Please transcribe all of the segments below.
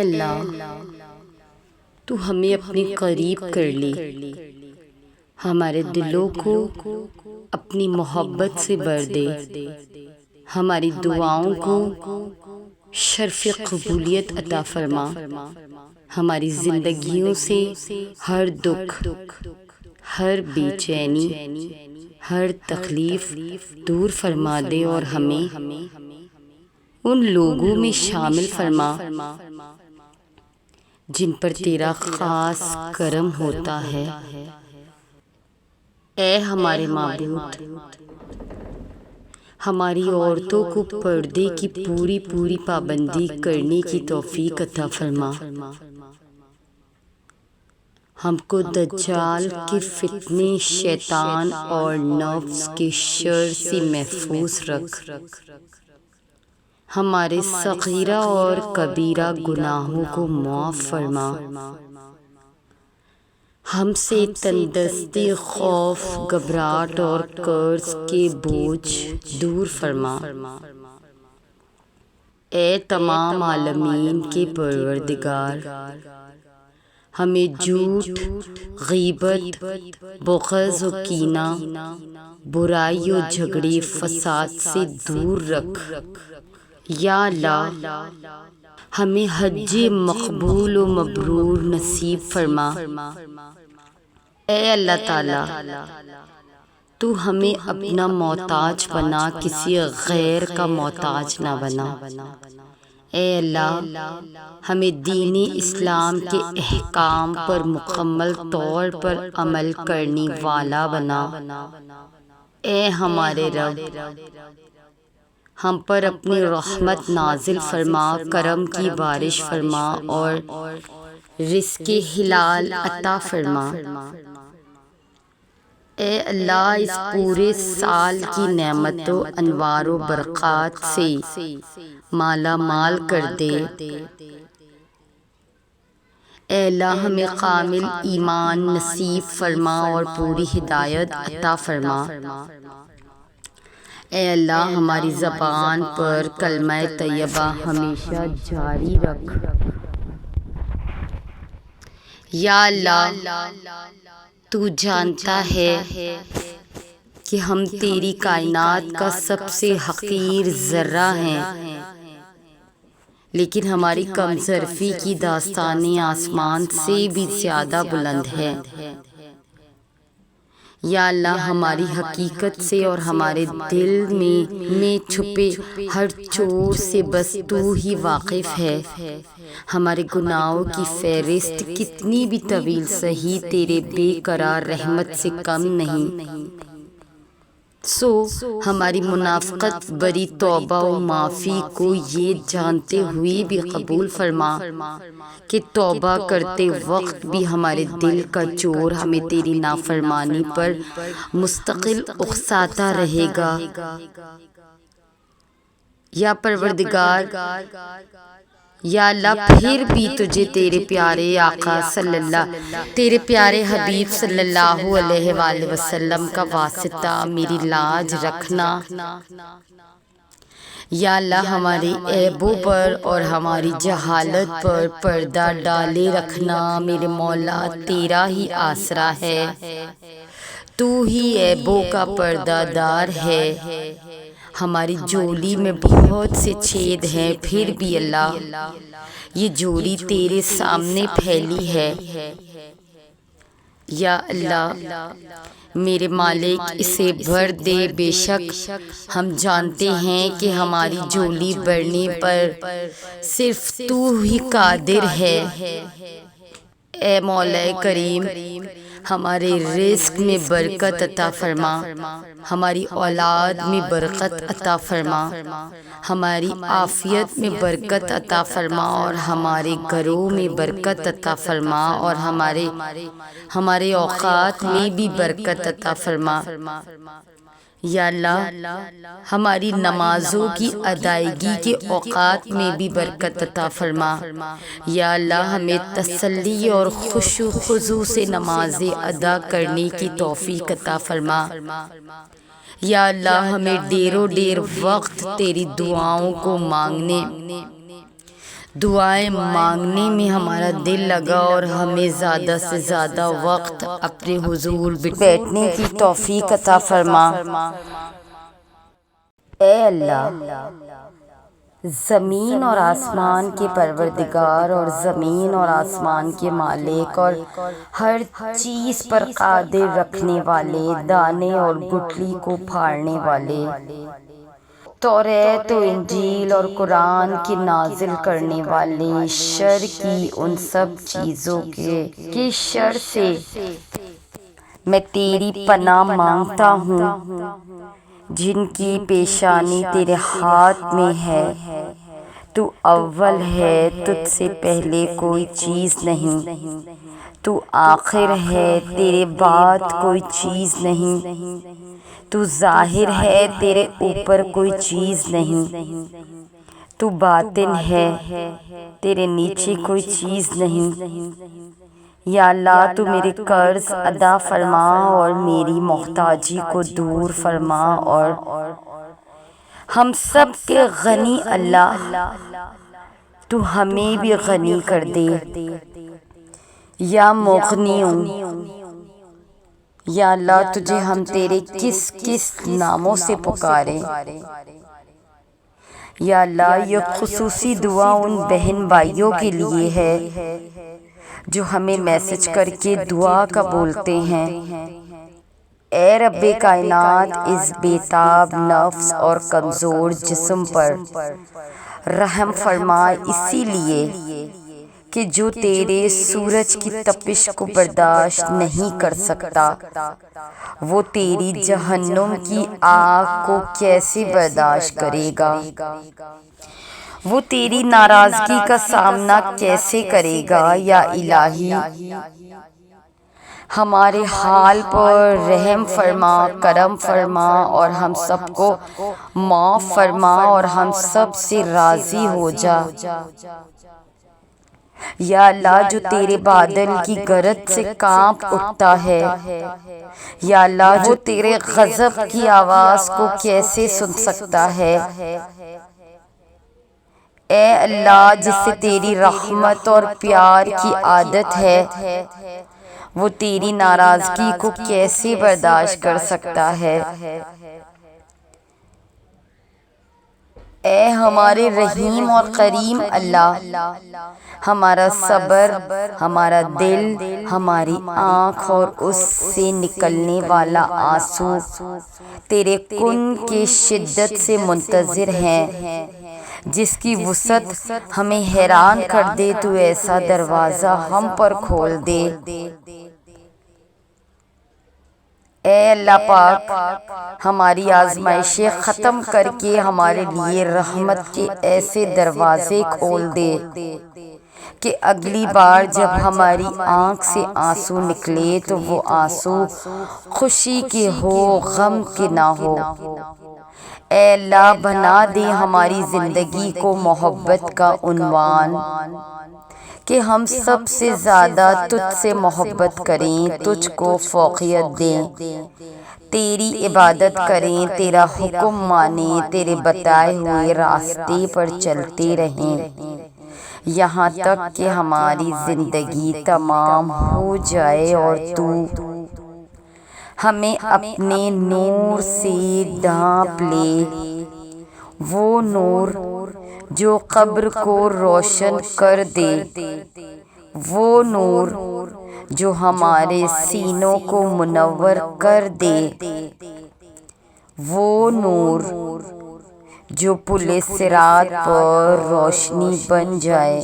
اللہ تو ہمیں اپنے قریب کر لے، ہمارے دلوں کو اپنی محبت سے بھر دے، ہماری دعاؤں کو شرف قبولیت عطا فرما، ہماری زندگیوں سے ہر دکھ، ہر بے چینی، ہر تکلیف دور فرما دے اور ہمیں ان لوگوں میں شامل فرما جن پر تیرا خاص کرم ہوتا ہے۔ اے ہمارے معبود، ہماری عورتوں کو پردے کی پوری پابندی کرنے کی توفیق عطا فرما، ہم کو دجال کے فتنے، شیطان اور نفس کے شر سے محفوظ رکھ، ہمارے صغیرہ اور کبیرہ گناہوں کو معاف فرما، ہم سے تندرستی، خوف، گھبراہٹ اور قرض کے بوجھ دور فرما۔ اے تمام عالمین کے پروردگار، ہمیں جھوٹ، غیبت، بغض و کینہ، برائی و جھگڑے، فساد سے دور رکھ۔ یا اللہ، ہمیں حج مقبول و مبرور نصیب فرما۔ اے اللہ تعالی، تو ہمیں اپنا محتاج بنا، کسی غیر کا محتاج نہ بنا۔ اے اللہ، ہمیں دین اسلام کے احکام پر مکمل طور پر عمل کرنے والا بنا۔ اے ہمارے رب، ہم پر اپنی رحمت نازل فرما، کرم کی بارش فرما اور رزق حلال عطا فرما۔ اے اللہ، اس پورے سال کی نعمتوں، انوار و برکات سے مالا مال کر دے۔ اے اللہ، ہمیں کامل ایمان نصیب فرما اور پوری ہدایت عطا فرما۔ اے اللہ، ہماری زبان پر کلمہ طیبہ ہمیشہ جاری رکھ۔ یا اللہ، تو جانتا ہے کہ ہم تیری کائنات کا سب سے حقیر ذرہ ہیں، لیکن ہماری کم ظرفی کی داستانیں آسمان سے بھی زیادہ بلند ہے۔ یا اللہ، ہماری حقیقت سے اور ہمارے دل میں چھپے ہر چور سے بس تو ہی واقف ہے۔ ہمارے گناہوں کی فہرست کتنی بھی طویل سہی تیرے بے قرار رحمت سے کم نہیں۔ سو ہماری منافقت بری توبہ و معافی کو یہ جانتے ہوئے بھی قبول فرما کہ توبہ کرتے وقت بھی ہمارے دل کا چور ہمیں تیری نافرمانی پر مستقل اکساتا رہے گا۔ یا پروردگار، یا اللہ، پھر بھی تجھے تیرے پیارے آقا تیرے پیارے حبیب صلی اللہ علیہ وآلہ وسلم کا واسطہ میری لاج رکھنا۔ یا اللہ، ہمارے عیبوں پر اور ہماری جہالت پر پردہ ڈالے رکھنا۔ میرے مولا، تیرا ہی آسرا ہے، تو ہی عیبوں کا پردہ دار ہے۔ ہماری جولی میں بہت سے چھید ہیں، پھر بھی اللہ، یہ جولی تیرے سامنے پھیلی ہے۔ یا اللہ، میرے مالک، اسے بھر دے، بے شک ہم جانتے ہیں کہ ہماری جولی بھرنے پر صرف تو ہی قادر ہے۔ اے مولا کریم، ہمارے رزق میں برکت عطا فرما، ہماری اولاد میں برکت عطا فرما، ہماری عافیت میں برکت عطا فرما اور ہمارے گھروں میں برکت عطا فرما اور ہمارے اوقات میں بھی برکت عطا فرما۔ یا اللہ، ہماری نمازوں کی ادائیگی کے اوقات میں بھی برکت عطا فرما۔ یا اللہ، ہمیں تسلی اور خشوع و خضوع سے نمازیں ادا کرنے کی توفیق عطا فرما۔ یا اللہ، ہمیں ڈیر و ڈیر وقت تیری دعاؤں کو مانگنے، دعائیں مانگنے میں ہمارا دل لگا اور ہمیں زیادہ سے زیادہ وقت اپنے حضور بیٹھنے کی توفیق عطا فرما۔ اے اللہ، زمین اور آسمان کے پروردگار اور زمین اور آسمان کے مالک اور ہر چیز پر قادر رکھنے والے، دانے اور گٹھلی کو پھاڑنے والے، توریت و انجیل اور قرآن کی نازل کرنے والے، شر کی ان سب چیزوں کے شر سے میں تیری پناہ مانگتا ہوں جن کی پیشانی تیرے ہاتھ میں ہے۔ تو اول ہے، تجھ سے پہلے کوئی چیز نہیں، تو آخر ہے، تیرے بعد کوئی چیز نہیں، تو ظاہر ہے، تیرے اوپر کوئی چیز نہیں، تو باطن ہے، تیرے نیچے کوئی چیز نہیں۔ یا اللہ، تو میرے قرض ادا فرما اور میری محتاجی کو دور فرما، اور ہم سب کے غنی اللہ تو ہمیں بھی غنی کر دے۔ یا مغنیوں، یا اللہ، تجھے ہم تیرے کس کس ناموں سے پکاریں۔ یا اللہ، یہ خصوصی دعا ان بہن بھائیوں کے لیے ہے جو ہمیں میسج کر کے دعا کا بولتے ہیں۔ اے رب کائنات، اس بے تاب نفس اور کمزور جسم پر رحم فرما، اسی لیے کہ جو تیرے سورج کی تپش کو برداشت نہیں کر سکتا، وہ تیری جہنم کی آگ کو کیسے برداشت کرے گا؟ وہ تیری ناراضگی کا سامنا کیسے کرے گا؟ یا الہی، ہمارے حال پر رحم فرما، کرم فرما اور ہم سب کو معاف فرما اور ہم سب سے راضی ہو جا۔ یا اللہ، جو تیرے بادل کی گرج سے کانپ اٹھتا ہے، یا اللہ، وہ تیرے غضب کی آواز کو کیسے سن سکتا ہے؟ اے اللہ، جسے تیری رحمت اور پیار کی عادت ہے، وہ تیری ناراضگی کو کیسے برداشت کر سکتا ہے؟ اے ہمارے رحیم اور کریم اللہ، ہمارا صبر، ہمارا دل، ہماری آنکھ اور اس سے نکلنے والا آنسو تیرے کن کی شدت سے منتظر ہیں، جس کی وسعت ہمیں حیران کر دے۔ تو ایسا دروازہ ہم پر کھول دے۔ اے اللہ پاک، ہماری آزمائشیں ختم کر کے ہمارے لیے رحمت کے ایسے دروازے کھول دے کہ اگلی بار جب ہماری آنکھ سے آنسو نکلے تو وہ آنسو خوشی کے ہو، غم کے نہ ہو۔ اے اللہ، بنا دے ہماری زندگی کو محبت کا عنوان، کہ ہم سب سے زیادہ تجھ سے محبت کریں، تجھ کو فوقیت دیں، تیری عبادت کریں، تیرا حکم مانیں، تیرے بتائے ہوئے راستے پر چلتے رہیں، یہاں تک کہ ہماری زندگی تمام ہو جائے اور تو ہمیں اپنے نور سے ڈھانپ لے، وہ نور جو قبر کو روشن کر دے، وہ نور جو ہمارے سینوں کو منور کر دے، وہ نور جو پل صراط پر روشنی بن جائے۔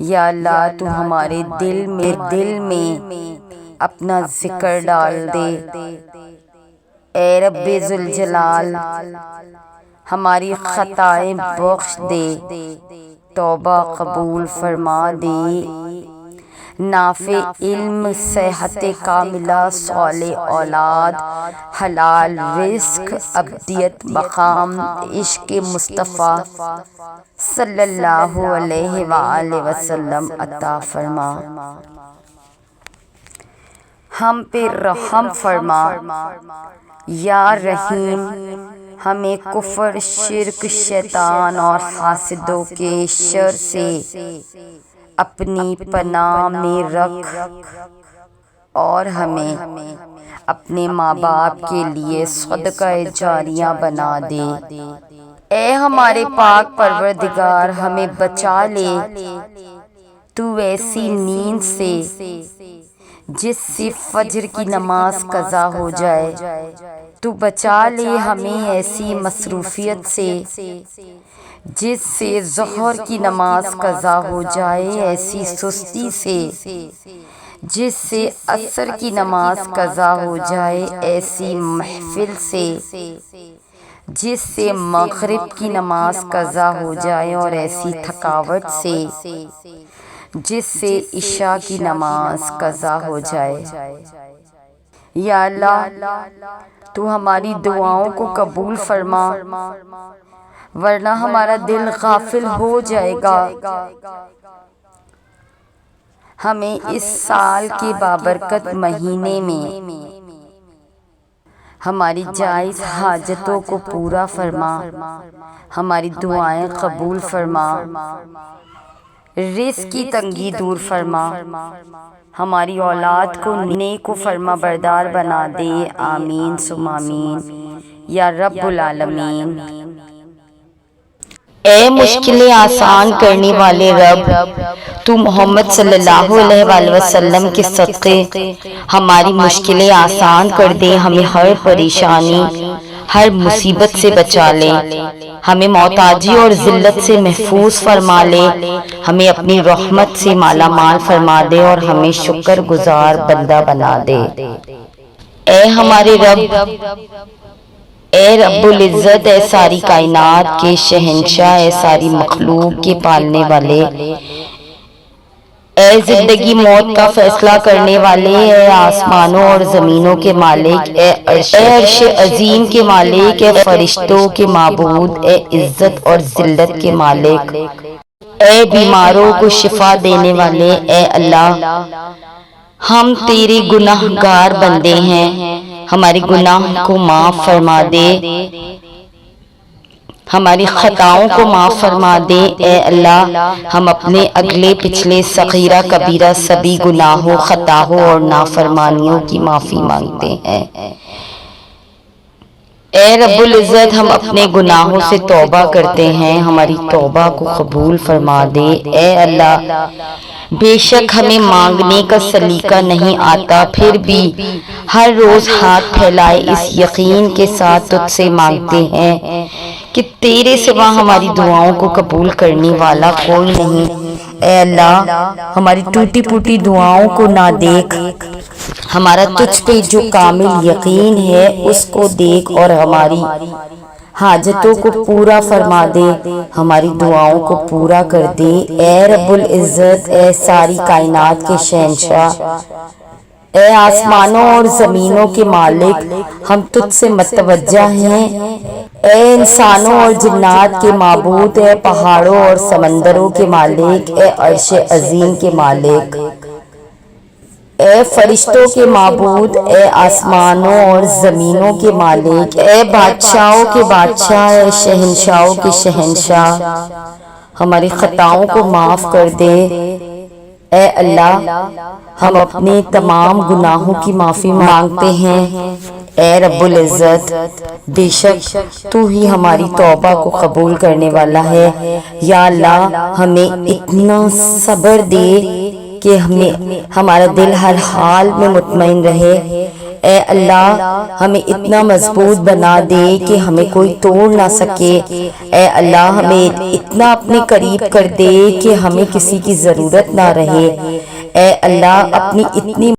یا اللہ، تو ہمارے دل میں اپنا ذکر ڈال دے۔ اے رب ذوالجلال، ہماری خطائیں بخش دے، توبہ قبول فرما دے، نافع علم، صحت کاملہ، صالح اولاد، حلال رزق، ابدیت مقام، عشق مصطفیٰ صلی اللہ علیہ وآلہ وسلم عطا فرما۔ ہم پہ رحم فرما یا رحیم، ہمیں کفر، شرک، شیطان اور حاسدوں کے شر سے اپنی پناہ میں رکھ اور ہمیں اپنے ماں باپ کے لیے صدقہ جاریہ بنا دے۔ اے ہمارے پاک پروردگار، ہمیں بچا لے تو ایسی نیند سے جس سے فجر کی نماز قضا ہو جائے، تو بچا لے ہمیں ایسی مصروفیت سے جس سے ظہر کی نماز قضا ہو جائے، ایسی سستی سے جس سے عصر کی نماز قضا ہو جائے، ایسی محفل سے جس سے مغرب کی نماز قضا ہو جائے، اور ایسی تھکاوٹ سے جس سے عشاء کی نماز قضا ہو جائے۔ یا اللہ، تو ہماری دعاؤں کو قبول فرما، ورنہ ہمارا دل غافل ہو جائے گا۔ ہمیں اس سال کے بابرکت مہینے میں ہماری جائز حاجتوں کو پورا فرما، ہماری دعائیں قبول فرما، رزق کی تنگی دور فرما، ہماری اولاد کو نیک و فرما بردار بنا دے۔ آمین ثم آمین یا رب العالمین۔ اے مشکلیں آسان کرنے والے رب، تو محمد صلی اللہ علیہ وآلہ وسلم کے صدقے ہماری مشکلیں آسان کر دے، ہمیں ہر پریشانی، ہر مصیبت سے بچا لے، ہمیں محتاجی اور ذلت سے محفوظ فرما لے، ہمیں اپنی رحمت سے مالا مال فرما دے اور ہمیں شکر گزار بندہ بنا دے۔ اے ہمارے رب، اے رب العزت، اے ساری کائنات کے شہنشاہ، اے ساری مخلوق کے پالنے والے، اے زندگی موت کا فیصلہ کرنے والے، اے آسمانوں اور زمینوں کے مالک، اے عرش عظیم کے مالک، اے فرشتوں کے معبود، اے عزت اور ذلت کے مالک، اے بیماروں کو شفا دینے والے، اے اللہ، ہم تیرے گناہ گار بندے ہیں، ہمارے گناہ کو معاف فرما دے، ہماری خطاؤں کو معاف فرما دے۔ اے اللہ، ہم اپنے اگلے پچھلے صغیرہ کبیرہ سبھی گناہوں، خطاؤں اور نافرمانیوں کی معافی مانگتے ہیں۔ اے رب العزت، ہم اپنے گناہوں سے توبہ کرتے ہیں، ہماری توبہ کو قبول فرما دے۔ اے اللہ، بے شک ہمیں مانگنے کا سلیقہ نہیں آتا، پھر بھی ہر روز ہاتھ پھیلائے اس یقین کے ساتھ تجھ سے مانگتے ہیں کہ تیرے سوا ہماری دعاؤں کو قبول کرنے والا کوئی نہیں۔ اے اللہ، ہماری ٹوٹی پھوٹی دعاؤں کو نہ دیکھ، ہمارا تجھ پہ جو کامل یقین ہے اس کو دیکھ اور ہماری حاجتوں کو پورا فرما دے، ہماری دعاؤں کو پورا کر دے۔ اے رب العزت، اے ساری کائنات کے شہنشاہ، اے آسمانوں اور زمینوں کے مالک، ہم تجھ سے متوجہ ہیں۔ اے انسانوں اور جنات کے معبود، اے پہاڑوں اور سمندروں کے مالک، اے عرش عظیم کے مالک، اے فرشتوں کے معبود، اے آسمانوں اور زمینوں کے مالک، اے بادشاہوں کے بادشاہ، اے شہنشاہوں کے شہنشاہ، ہماری خطاؤں کو معاف کر دے۔ اے اللہ، ہم اپنے تمام گناہوں کی معافی مانگتے ہیں۔ اے رب العزت، بے شک تو ہی ہماری توبہ کو قبول کرنے والا ہے۔ یا اللہ، ہمیں اتنا صبر دے کہ ہمارا دل ہر حال میں مطمئن رہے۔ اے اللہ، ہمیں اتنا مضبوط بنا دے کہ ہمیں کوئی توڑ نہ سکے۔ اے اللہ، ہمیں اتنا اپنے قریب کر دے کہ ہمیں کسی کی ضرورت نہ رہے۔ اے اللہ، اپنی اتنی